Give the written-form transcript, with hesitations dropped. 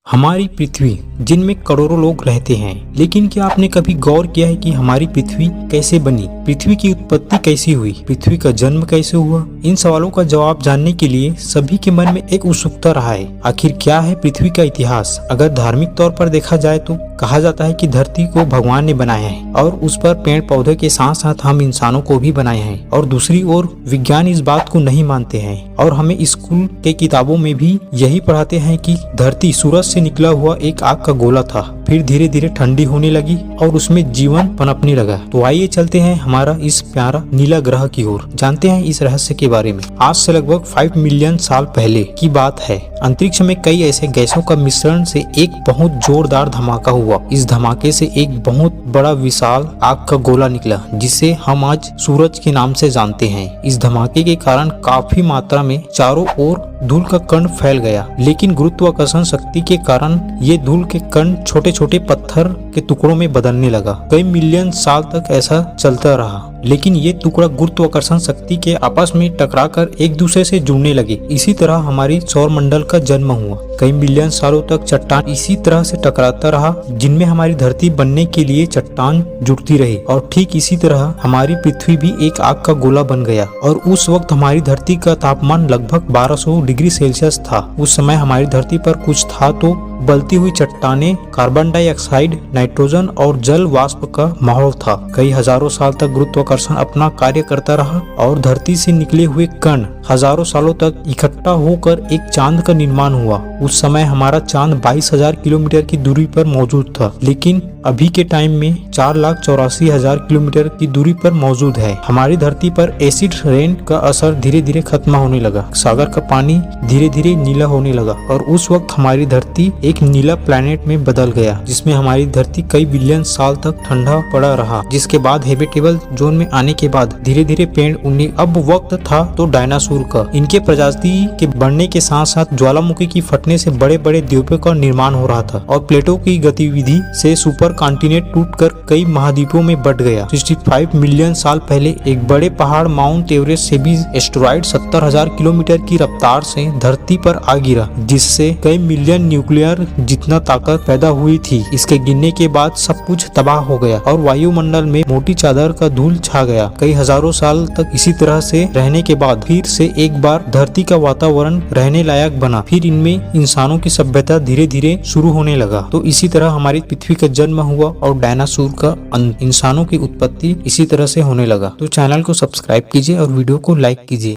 हमारी पृथ्वी जिनमें करोड़ों लोग रहते हैं, लेकिन क्या आपने कभी गौर किया है कि हमारी पृथ्वी कैसे बनी? पृथ्वी की उत्पत्ति कैसी हुई? पृथ्वी का जन्म कैसे हुआ? इन सवालों का जवाब जानने के लिए सभी के मन में एक उत्सुकता रहा है। आखिर क्या है पृथ्वी का इतिहास? अगर धार्मिक तौर पर देखा जाए तो कहा जाता है कि धरती को भगवान ने बनाया है और उस पर पेड़ पौधे के साथ साथ हम इंसानों को भी बनाया है। और दूसरी ओर विज्ञान इस बात को नहीं मानते हैं और हमें स्कूल के किताबों में भी यही पढ़ाते हैं कि धरती सूरज से निकला हुआ एक आग का गोला था, फिर धीरे धीरे ठंडी होने लगी और उसमें जीवन पनपने लगा। तो आइए चलते हैं हमारा इस प्यारा नीला ग्रह की ओर, जानते हैं इस रहस्य के बारे में। आज से लगभग 5 मिलियन साल पहले की बात है। अंतरिक्ष में कई ऐसे गैसों का मिश्रण से एक बहुत जोरदार धमाका हुआ। इस धमाके से एक बहुत बड़ा विशाल आग का गोला निकला, जिसे हम आज सूरज के नाम से जानते हैं। इस धमाके के कारण काफी मात्रा में चारों ओर धूल का कण फैल गया, लेकिन गुरुत्वाकर्षण शक्ति के कारण ये धूल के कण छोटे छोटे पत्थर के टुकड़ों में बदलने लगा। कई मिलियन साल तक ऐसा चलता रहा, लेकिन ये टुकड़ा गुरुत्वाकर्षण शक्ति के आपस में टकराकर एक दूसरे से जुड़ने लगे। इसी तरह हमारी सौर मंडल का जन्म हुआ। कई मिलियन सालों तक चट्टान इसी तरह से टकराता रहा, जिनमें हमारी धरती बनने के लिए चट्टान जुड़ती रही। और ठीक इसी तरह हमारी पृथ्वी भी एक आग का गोला बन गया। और उस वक्त हमारी धरती का तापमान लगभग 1200 डिग्री सेल्सियस था। उस समय हमारी धरती पर कुछ था तो उबलती हुई चट्टानें, कार्बन डाइऑक्साइड, नाइट्रोजन और जल वाष्प का माहौल था। कई हजारों साल तक गुरुत्वाकर्षण अपना कार्य करता रहा और धरती से निकले हुए कण हजारों सालों तक इकट्ठा होकर एक चांद का निर्माण हुआ। उस समय हमारा चांद 22,000 किलोमीटर की दूरी पर मौजूद था, लेकिन अभी के टाइम में 4,84,000 किलोमीटर की दूरी पर मौजूद है। हमारी धरती पर एसिड रेन का असर धीरे धीरे खत्म होने लगा। सागर का पानी धीरे धीरे नीला होने लगा और उस वक्त हमारी धरती एक नीला प्लैनेट में बदल गया, जिसमें हमारी धरती कई बिलियन साल तक ठंडा पड़ा रहा। जिसके बाद हैबिटेबल जोन में आने के बाद धीरे धीरे पेड़ उगने। अब वक्त था तो डायनासोर का। इनके प्रजाति के बढ़ने के साथ साथ ज्वालामुखी की फटने से बड़े बड़े द्वीपों का निर्माण हो रहा था और प्लेटों की गतिविधि से सुपर कॉन्टिनेंट टूटकर कई महाद्वीपों में बट गया। 65 मिलियन साल पहले एक बड़े पहाड़ माउंट एवरेस्ट से भी एस्टेरॉइड 70,000 किलोमीटर की रफ्तार से धरती पर आ गिरा, जिससे कई मिलियन न्यूक्लियर जितना ताकत पैदा हुई थी। इसके गिरने के बाद सब कुछ तबाह हो गया और वायुमंडल में मोटी चादर का धूल छा गया। कई हजारों साल तक इसी तरह से रहने के बाद फिर से एक बार धरती का वातावरण रहने लायक बना। फिर इनमें इंसानों की सभ्यता धीरे धीरे शुरू होने लगा। तो इसी तरह हमारी पृथ्वी का जन्म हुआ और डायनासोर का इंसानों की उत्पत्ति इसी तरह से होने लगा। तो चैनल को सब्सक्राइब कीजिए और वीडियो को लाइक कीजिए।